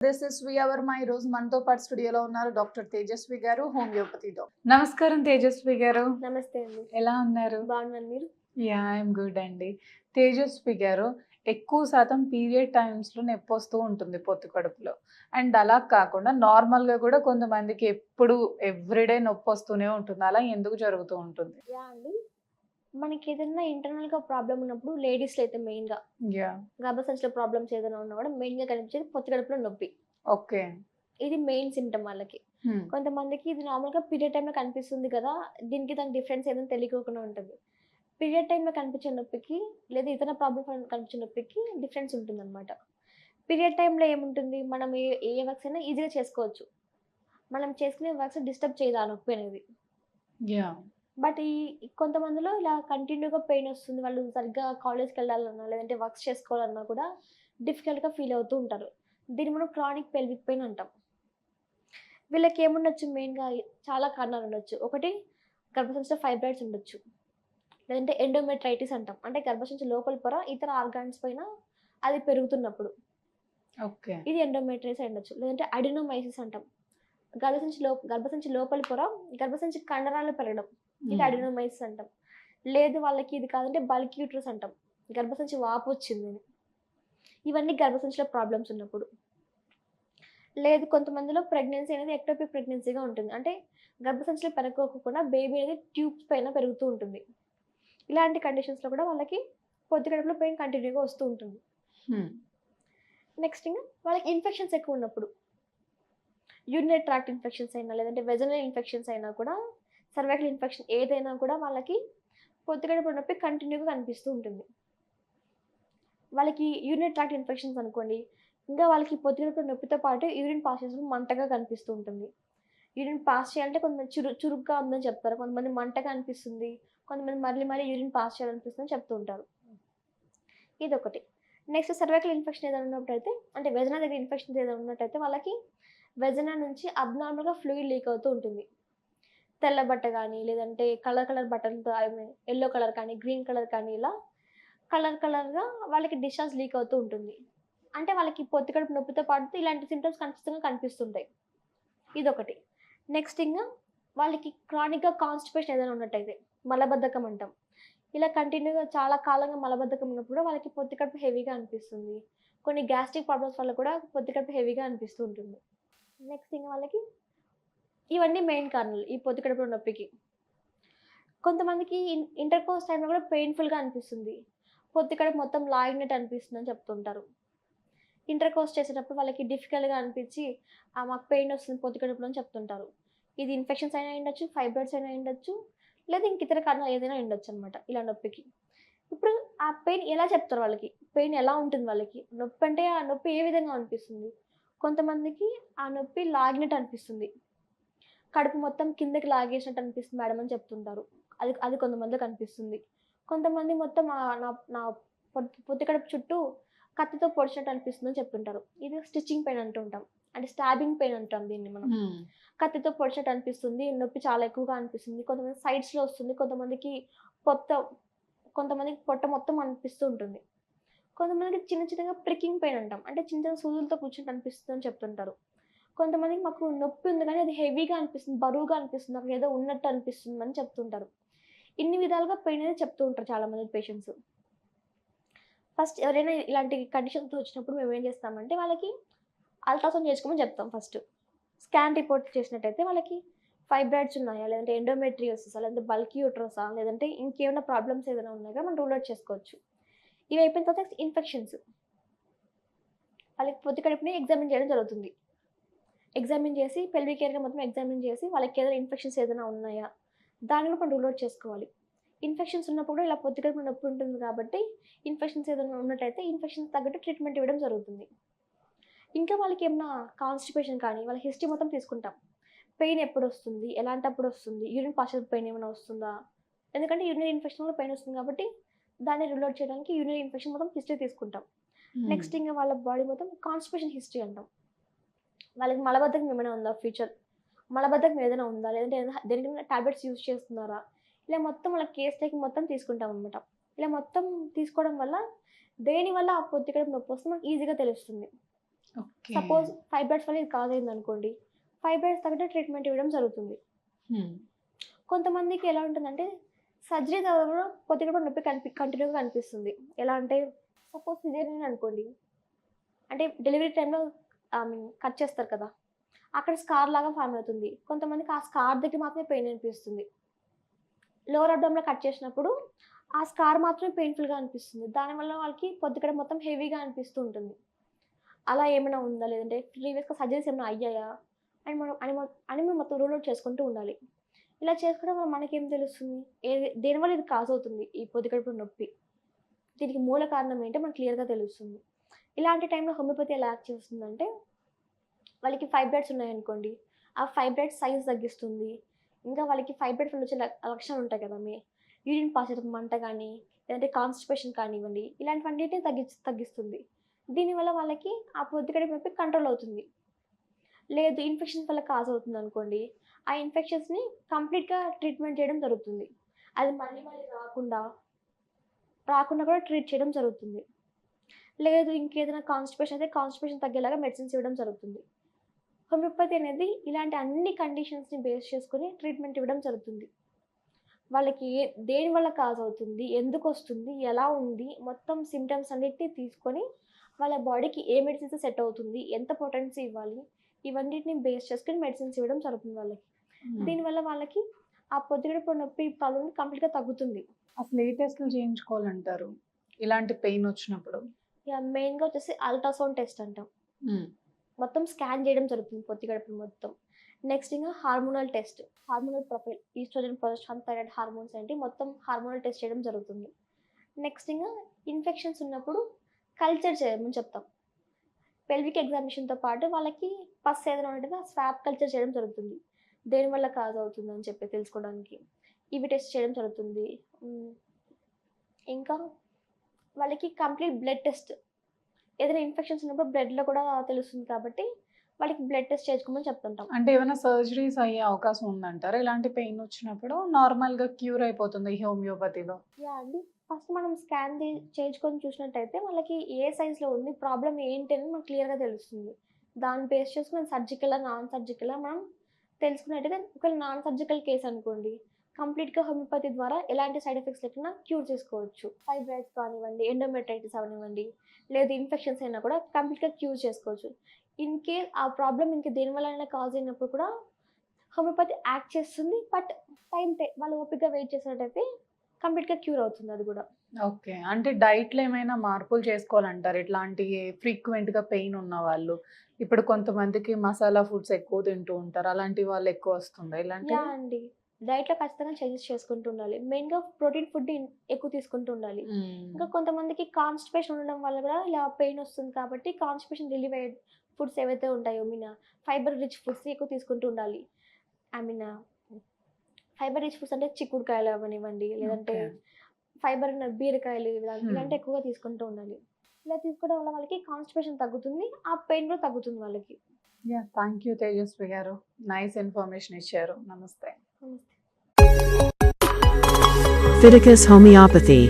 This is we our మా ఈరోజు మనతో పాటు స్టూడియోలో ఉన్నారు డాక్టర్ తేజస్వి గారు, హోమియోపతి డాక్టర్. నమస్కారం తేజస్వి గారు. నమస్తే అండి. ఎలా ఉన్నారు? బాగున్నాను. మీరు? ఐఎమ్ గుడ్ అండి. తేజస్వి గారు, ఎక్కువ శాతం పీరియడ్ టైమ్స్‌లో నొప్పొస్తూ ఉంటుంది పొత్తి కడుపులో. అండ్ అలా కాకుండా నార్మల్‌గా కూడా కొంతమందికి ఎప్పుడు ఎవ్రీడే నొప్పొస్తూనే ఉంటుంది. అలా ఎందుకు జరుగుతూ ఉంటుంది? అండి. మనకేదన్నా ఇంటర్నల్‌గా ప్రాబ్లమ్ ఉన్నప్పుడు లేడీస్‌లో అయితే మెయిన్‌గా యాహ్! గర్భసంచిలో ప్రాబ్లమ్స్ ఏదైనా ఉన్నా కూడా మెయిన్‌గా కనిపించేది పొత్తి కడుపులో నొప్పి. ఓకే. ఇది మెయిన్ సింప్టమ్ వాళ్ళకి. హ్మ్. కొంతమందికి ఇది నార్మల్‌గా పీరియడ్ టైమ్‌లో కనిపిస్తుంది కదా! దానికి డిఫరెన్స్ ఏదని తెలియకోకుండా ఉంటుంది. పీరియడ్ టైమ్‌లో కనిపించే నొప్పికి లేదా ఇతర ప్రాబ్లమ్స్ వల్ల కనిపించే నొప్పికి డిఫరెన్స్ ఉంటుందన్నమాట. పీరియడ్ టైమ్‌లో ఏముంటుంది? మనం ఏ వర్క్స్ అయినా ఈజీగా చేసుకోవచ్చు. మనం చేసుకునే వర్క్స్ డిస్టర్బ్ చేయదు ఆ నొప్పి అనేది. యాహ్! బట్ కొంతమందిలో ఇలా కంటిన్యూగా పెయినొస్తుంది. వాళ్ళు సరిగ్గా కాలేజ్‌కెళ్ళాలన్నా, లేదంటే వర్క్స్ చేసుకోవాలన్నా కూడా డిఫికల్ట్‌గా ఫీల్ అవుతూ ఉంటారు. దీన్ని మనం క్రానిక్ పెల్విక్ పెయిన్ అంటాం. వీళ్ళకేముండొచ్చు మెయిన్‌గా చాలా కారణాలుండొచ్చు. ఒకటి గర్భసంచిలో ఫైబ్రాయిడ్స్ ఉండొచ్చు. లేదంటే ఎండోమెట్రైటిస్ అంటాం. అంటే గర్భసంచి లోపలి పొర ఇతర ఆర్గాన్స్ పైన అది పెరుగుతున్నప్పుడు. ఓకే. ఇది ఎండోమెట్రైటిస్ అయ్యుండొచ్చు. లేదంటే అడినోమైసిస్ అంటాం. గర్భసంచి లోపలి పొర గర్భసంచి కండరాలు పెరగడం. ఇది హ్మ్. అడినోమైసిస్ అంటాం. లేదు వాళ్ళకి ఇది కాదంటే బల్క్ యూట్రస్ అంటాం. గర్భసంచి వాపొచ్చిందని. ఇవన్నీ గర్భసంచిలో ప్రాబ్లమ్స్ ఉన్నప్పుడు. లేదు కొంతమందిలో ప్రెగ్నెన్సీ అనేది ఎక్టోపిక్ ప్రెగ్నెన్సీగా ఉంటుంది. అంటే గర్భసంచిలో పెరగకోకుండా బేబీ అనేది ట్యూబ్స్ పైన పెరుగుతూ ఉంటుంది. ఇలాంటి కండిషన్స్‌లో కూడా వాళ్ళకి పొత్తి కడుపులో పెయిన్ కంటిన్యూ‌గా వస్తూ ఉంటుంది. హ్మ్. నెక్స్ట్ ఇంగ వాళ్ళకి ఇన్ఫెక్షన్స్ ఎక్కువున్నప్పుడు. యూరినరీ ట్రాక్ట్ ఇన్ఫెక్షన్స్ అయినా, లేదంటే వెజనల్ ఇన్ఫెక్షన్స్ అయినా కూడా, సర్వైకల్ ఇన్ఫెక్షన్ ఏదైనా కూడా వాళ్ళకి పొత్తి కడుపులో నొప్పి కంటిన్యూ‌గా కనిపిస్తూ ఉంటుంది. వాళ్ళకి యూరినరీ ట్రాక్ట్ ఇన్ఫెక్షన్స్ అనుకోండి, ఇంకా వాళ్ళకి పొత్తి కడుపులో నొప్పితో పాటు యూరిన్ పాస్ చేసినప్పుడు మంటగా కనిపిస్తూ ఉంటుంది. యూరిన్ పాస్ చేయాలంటే కొంతమంది చురుగ్గా ఉందని చెప్తారు. కొంతమంది మంటగా అనిపిస్తుంది. కొంతమంది మళ్ళీ మళ్ళీ యూరిన్ పాస్ చేయాలనిపిస్తుందని చెప్తూ ఉంటారు. ఇదొకటి. నెక్స్ట్ సర్వైకల్ ఇన్ఫెక్షన్ ఏదైనా ఉన్నప్పుడైతే అంటే వెజైనా దగ్గర ఇన్ఫెక్షన్స్ ఏదైనా ఉన్నట్టయితే వాళ్ళకి వెజైనా నుంచి అబ్నార్మల్‌గా ఫ్లూయిడ్ లీక్ అవుతూ ఉంటుంది. తెల్ల బట్ట గానీ, లేదంటే కలర్ కలర్ బట్టలతో ఐ మీన్ యెల్లో కలర్ కానీ, గ్రీన్ కలర్ కానీ ఇలా కలర్‌గా వాళ్ళకి డిశ్చార్జ్ లీక్ అవుతూ ఉంటుంది. అంటే వాళ్ళకి పొత్తి కడుపు నొప్పితో పాటు ఇలాంటి సింప్టమ్స్ ఖచ్చితంగా కనిపిస్తుంటాయి. ఇదొకటి. నెక్స్ట్ ఇంగ వాళ్ళకి క్రానిక్‌గా కాన్‌స్టిపేషన్ ఏదైనా ఉన్నట్టయితే మలబద్ధకం అంటాం. ఇలా కంటిన్యూ‌గా చాలా కాలంగా మలబద్ధకం ఉన్నప్పుడు వాళ్ళకి పొత్తి కడుపు హెవీగా అనిపిస్తుంది. కొన్ని గ్యాస్ట్రిక్ ప్రాబ్లమ్స్ వల్ల కూడా పొత్తి కడుపు హెవీగా అనిపిస్తూ ఉంటుంది. నెక్స్ట్ ఇంగ వాళ్ళకి ఇవన్నీ మెయిన్ కారణాలు ఈ పొత్తి కడుపులో నొప్పికి. కొంతమందికి ఇంటర్‌కోర్స్ టైమ్‌లో కూడా పెయిన్‌ఫుల్‌గా అనిపిస్తుంది. పొత్తి కడుపు మొత్తం లాగినట్టు అనిపిస్తుందని చెప్తుంటారు. ఇంటర్‌కోర్స్ చేసేటప్పుడు వాళ్ళకి డిఫికల్ట్‌గా అనిపించి మాకు పెయిన్ వస్తుంది పొత్తి కడుపులో అని చెప్తుంటారు. ఇది ఇన్ఫెక్షన్స్ అయినా అయ్యుండొచ్చు, ఫైబ్రాయిడ్స్ అయినా అయ్యుండొచ్చు, లేదా ఇంక ఇతర కారణాలు ఏదైనా అయ్యుండొచ్చనమాట ఇలా నొప్పికి. ఇప్పుడు ఆ పెయిన్ ఎలా చెప్తారు వాళ్ళకి? పెయిన్ ఎలా ఉంటుంది వాళ్ళకి? నొప్పంటే ఆ నొప్పి ఏ విధంగా అనిపిస్తుంది? కొంతమందికి ఆ నొప్పి లాగినట్టు అనిపిస్తుంది. కడుపు మొత్తం కిందకి లాగేసినట్టు అనిపిస్తుంది మేడం అని చెప్తుంటారు. అది అది కొంతమందికి అనిపిస్తుంది. కొంతమంది మొత్తం నా నా పొత్తి కడుపు చుట్టూ కత్తితో పొడిచినట్టు అనిపిస్తుందని చెప్తుంటారు. ఇది స్టిచింగ్ పెయిన్ అంటూ ఉంటాం. అంటే స్టాబింగ్ పెయిన్ అంటాం దీన్ని మనం. హ్మ్. కత్తితో పొడిచినట్టు అనిపిస్తుంది. నొప్పి చాలా ఎక్కువగా అనిపిస్తుంది. కొంతమంది సైడ్స్‌లో వస్తుంది. పొత్త కొంతమందికి పొట్ట మొత్తం అనిపిస్తూ ఉంటుంది. కొంతమందికి చిన్న చిన్నగా ప్రికింగ్ పెయిన్ అంటాం. అంటే చిన్న చిన్న సూదులతో కూర్చున్నట్టు అనిపిస్తుందని చెప్తుంటారు. కొంతమందికి మాకు నొప్పి ఉంది గానీ అది హెవీగా అనిపిస్తుంది, బరువుగా అనిపిస్తుంది. అక్కడ ఏదో ఉన్నట్టు అనిపిస్తుందని చెప్తుంటారు. ఇన్ని విధాలుగా పెయిన్ అనేది చెప్తూ ఉంటారు చాలామంది పేషెంట్స్. ఫస్ట్ ఎవరైనా ఇలాంటి కండిషన్స్‌తో వచ్చినప్పుడు మేమేం చేస్తామంటే వాళ్ళకి అల్ట్రాసౌండ్ చేసుకోమని చెప్తాం ఫస్ట్. స్కాన్ రిపోర్ట్ చేసినట్టయితే వాళ్ళకి ఫైబ్రాయిడ్స్ ఉన్నాయా? లేదంటే ఎండోమెట్రియోసిసా? లేదంటే బల్కీ యూట్రసా? లేదంటే ఇంకేమైనా ప్రాబ్లమ్స్ ఏదైనా ఉన్నాయా మనం రూల్ ఔట్ చేసుకోవచ్చు. ఇవి అయిపోయిన తర్వాత ఇన్ఫెక్షన్స్. వాళ్ళకి పొత్తి కడుపుని ఎగ్జామిన్ చేయడం జరుగుతుంది. ఎగ్జామిన్ చేసి పెల్విక్ ఏరియా మొత్తం ఎగ్జామిన్ చేసి వాళ్ళకేదైనా ఇన్ఫెక్షన్స్ ఏదైనా ఉన్నాయా? దాన్ని కూడా మనం రూల్ ఔట్ చేసుకోవాలి. ఇన్ఫెక్షన్స్ ఉన్నప్పుడు ఇలా పొత్తి కడుపులో నొప్పి ఉంటుంది కాబట్టి, ఇన్ఫెక్షన్స్ ఏదైనా ఉన్నట్టయితే ఇన్ఫెక్షన్స్ తగ్గట్టు ట్రీట్మెంట్ ఇవ్వడం జరుగుతుంది. ఇంకా వాళ్ళకేమన్నా కాన్‌స్టిపేషన్ కానీ, వాళ్ళ హిస్టరీ మొత్తం తీసుకుంటాం. పెయిన్ ఎప్పుడొస్తుంది? ఎలాంటప్పుడొస్తుంది? యూరిన్ పాస్ అయినప్పుడు పెయిన్ ఏమైనా వస్తుందా? ఎందుకంటే యూరినరీ ఇన్ఫెక్షన్ వల్ల పెయిన్ వస్తుంది కాబట్టి, దాన్ని రూల్ ఔట్ చేయడానికి యూరినరీ ఇన్ఫెక్షన్ మొత్తం హిస్టరీ తీసుకుంటాం. హ్మ్. నెక్స్ట్ ఇంగ వాళ్ళ బాడీ మొత్తం కాన్‌స్టిపేషన్ హిస్టరీ అంటాం. వాళ్ళకి మలబద్ధకం ఏమైనా ఉందా మలబద్ధకం ఏదైనా ఉందా? లేదంటే ఏదైనా దేనికైనా టాబ్లెట్స్ యూజ్ చేస్తున్నారా? ఇలా మొత్తం వాళ్ళ కేస్‌లోకి మొత్తం తీసుకుంటామనమాట. ఇలా మొత్తం తీసుకోవడం వల్ల దేనివల్ల ఆ పొత్తి కడుపు నొప్పొస్తుందో మనకు ఈజీగా తెలుస్తుంది. ఓకే. సపోజ్ ఫైబ్రాయిడ్స్ వల్ల ఇది కాజ్ అయింది అనుకోండి, ఫైబ్రాయిడ్స్ తగ్గట్టు ట్రీట్మెంట్ ఇవ్వడం జరుగుతుంది. హ్మ్. కొంతమందికి ఎలా ఉంటుందంటే సర్జరీ తర్వాత కూడా కొద్దిగా కూడా నొప్పి కంటిన్యూగా కనిపిస్తుంది. ఎలా అంటే సపోజ్ సిజేరియన్ అనుకోండి, అంటే డెలివరీ టైంలో కట్ చేస్తారు కదా! అక్కడ స్కార్ లాగా ఫార్మ్ అవుతుంది. కొంతమందికి ఆ స్కార్ దగ్గర మాత్రమే పెయిన్ అనిపిస్తుంది. లోవర్ అబ్డామిన్‌లో కట్ చేసినప్పుడు ఆ స్కార్ మాత్రమే పెయిన్‌ఫుల్‌గా అనిపిస్తుంది. దానివల్ల వాళ్ళకి పొద్దుకడ మొత్తం హెవీగా అనిపిస్తూ ఉంటుంది. అలా ఏమైనా ఉందా? లేదంటే ప్రీవియస్‌గా సర్జరీస్ ఏమైనా అయ్యాయా? అని మనం మొత్తం రూల్ ఔట్ చేసుకుంటూ ఉండాలి. ఇలా చేసుకోవడం వల్ల మనకేం తెలుస్తుంది? దేనివల్ల ఇది కాజ్ అవుతుంది ఈ పొత్తికడుపులో నొప్పి? దీనికి మూల కారణం ఏంటో మనకు క్లియర్‌గా తెలుస్తుంది. ఇలాంటి టైంలో హోమియోపతి ఎలా యాక్ట్ చేస్తుందంటే, వాళ్ళకి ఫైబ్రాయిడ్స్ ఉన్నాయనుకోండి, ఆ ఫైబ్రాయిడ్స్ సైజ్ తగ్గిస్తుంది. ఇంకా వాళ్ళకి ఫైబ్రాయిడ్స్ వల్ల వచ్చే లక్షణాలు ఉంటాయి కదా! యూరిన్ పాస్ అయ్యేటప్పుడు మంట గానీ, లేదంటే కాన్‌స్టిపేషన్ కానివ్వండి, ఇలాంటివన్నిటిని తగ్గిస్తుంది. దీనివల్ల వాళ్ళకి ఆ పొత్తికడుపు నొప్పి కంట్రోల్ అవుతుంది. లేదు ఇన్ఫెక్షన్స్ వల్ల కాజ్ అవుతుందనుకోండి, ఆ ఇన్ఫెక్షన్స్‌ని కంప్లీట్‌గా ట్రీట్మెంట్ చేయడం జరుగుతుంది. అది మళ్ళీ మళ్ళీ రాకుండా కూడా ట్రీట్ చేయడం జరుగుతుంది. లేదు ఇంకేదైనా కాన్‌స్టిపేషన్ అయితే కాన్‌స్టిపేషన్ తగ్గేలాగా మెడిసిన్స్ ఇవ్వడం జరుగుతుంది. హోమియోపతి అనేది ఇలాంటి అన్ని కండిషన్స్‌ని బేస్ చేసుకొని ట్రీట్మెంట్ ఇవ్వడం జరుగుతుంది. వాళ్ళకి దేనివల్ల కాజ్ అవుతుంది, ఎందుకొస్తుంది, ఎలా ఉంది, మొత్తం సింప్టమ్స్ అన్నిటిని తీసుకొని వాళ్ళ బాడీకి ఏ మెడిసిన్స్ సెట్ అవుతుంది, ఎంత పొటెన్సీ ఇవ్వాలి, ఇవన్నిటిని బేస్ చేసుకొని మెడిసిన్స్ ఇవ్వడం జరుగుతుంది వాళ్ళకి. హ్మ్. దీనివల్ల వాళ్ళకి ఆ పొత్తికడుపు నొప్పి ప్రాబ్లమ్ కంప్లీట్‌గా తగ్గుతుంది. అసలు ఏ టెస్టులు చేయించుకోవాలంటారు? ఇలాంటి పెయిన్ వచ్చినప్పుడు? మెయిన్‌గా వచ్చేసి అల్ట్రాసౌండ్ టెస్ట్ అంటాం. హ్మ్. మొత్తం స్కాన్ చేయడం జరుగుతుంది పొత్తికడుపుని మొత్తం. నెక్స్ట్ ఇంగా hormonal test. Hormonal profile oestrogen, progesterone, thyroid hormones ఏంటి మొత్తం హార్మోనల్ టెస్ట్ చేయడం జరుగుతుంది. నెక్స్ట్ ఇంగా ఇన్ఫెక్షన్స్ ఉన్నప్పుడు కల్చర్ చేయమని చెప్తాం. పెల్విక్ ఎగ్జామినేషన్‌తో పాటు వాళ్ళకి పస్ ఏదైనా ఉంటదో ఆ స్వాబ్ కల్చర్ చేయడం జరుగుతుంది. దేనివల్ల కాజ్ అవుతుందని చెప్పి తెలుసుకోవడానికి. ఇవి టెస్ట్ చేయడం జరుగుతుంది. హ్మ్. ఇంకా వాళ్ళకి కంప్లీట్ బ్లడ్ టెస్ట్. ఏదైనా ఇన్ఫెక్షన్స్ ఉన్నప్పుడు బ్లడ్‌లో కూడా తెలుస్తుంది కాబట్టి, వాళ్ళకి బ్లడ్ టెస్ట్ చేయించుకోమని చెప్తుంటాం. అంటే ఏమైనా సర్జరీస్ అయ్యే అవకాశం ఉందంటారా? ఇలాంటి పెయిన్ వచ్చినప్పుడు నార్మల్‌గా క్యూర్ అయిపోతుందా ఈ హోమియోపతిలో? అండి. ఫస్ట్ మనం స్కాన్ చేయించుకొని చూసినట్టయితే వాళ్ళకి ఏ సైజ్‌లో ఉంది, ప్రాబ్లమ్ ఏంటి అని మనకు క్లియర్‌గా తెలుస్తుంది. దాన్ని బేస్ చేసుకొని సర్జికలా, నాన్ సర్జికలా మనం తెలుసుకున్నట్టయితే ఒకవేళ నాన్ సర్జికల్ కేస్ అనుకోండి, కంప్లీట్‌గా హోమియోపతి ద్వారా ఎలాంటి సైడ్ ఎఫెక్ట్స్ లేకుండా క్యూర్ చేసుకోవచ్చు. ఫైబ్రాయిడ్స్ కానివ్వండి, ఎండోమెట్రైటిస్ అవనివ్వండి, లేదు ఇన్ఫెక్షన్స్ అయినా కూడా కంప్లీట్‌గా క్యూర్ చేసుకోవచ్చు. ఇన్ కేస్ ఆ ప్రాబ్లమ్ ఇంక దేనివల్లైనా కాజ్ అయినప్పుడు కూడా హోమియోపతి యాక్ట్ చేస్తుంది. బట్ వాళ్ళు ఓపికగా వెయిట్ చేసినట్టయితే కంప్లీట్‌గా క్యూర్ అవుతుంది అది గూడా. ఓకే. అంటే డైట్‌లో ఏమైనా మార్పులు చేసుకోవాలంటారా? ఇట్లాంటి ఫ్రీక్వెంట్‌గా పెయిన్ ఉన్నవాళ్ళు. ఇప్పుడు కొంతమందికి మసాలా ఫుడ్స్ ఎక్కువ తింటూ ఉంటారు. అలాంటి వాళ్ళు ఎక్కువ వస్తుందా ఇలాంటివి? అండి. డైట్‌లో ఖచ్చితంగా చేంజెస్ చేసుకుంటూ ఉండాలి. మెయిన్‌గా ప్రోటీన్ ఫుడ్ ఎక్కువ తీసుకుంటూ ఉండాలి. హ్మ్. ఇంకా కొంతమందికి కాన్‌స్టిపేషన్ ఉండడం వల్ల గూడా ఇలా పెయిన్ వస్తుంది కాబట్టి కాన్‌స్టిపేషన్ రిలీవ్ అయ్యే ఫుడ్స్ ఏవైతే ఉంటాయో ఫైబర్ రిచ్ ఫుడ్స్ ఎక్కువ తీసుకుంటూ ఉండాలి. I mean fibre rich foods అంటే చిక్కుడుకాయలు అవ్వనివ్వండి, లేదంటే ఓకే. ఫైబర్ ఉన్న బీరకాయలు హ్మ్. ఇలాంటివి ఎక్కువగా తీసుకుంటూ ఉండాలి. ఇలా తీసుకోవడం వల్ల వాళ్ళకి కాన్‌స్టిపేషన్ తగ్గుతుంది. ఆ పెయిన్ కూడా తగ్గుతుంది వాళ్ళకి. యాహ్! థాంక్ యూ తేజస్వి గారు. నైస్ ఇన్ఫర్మేషన్ ఇచ్చారు. నమస్తే. నమస్తే. Fiticus Homeopathy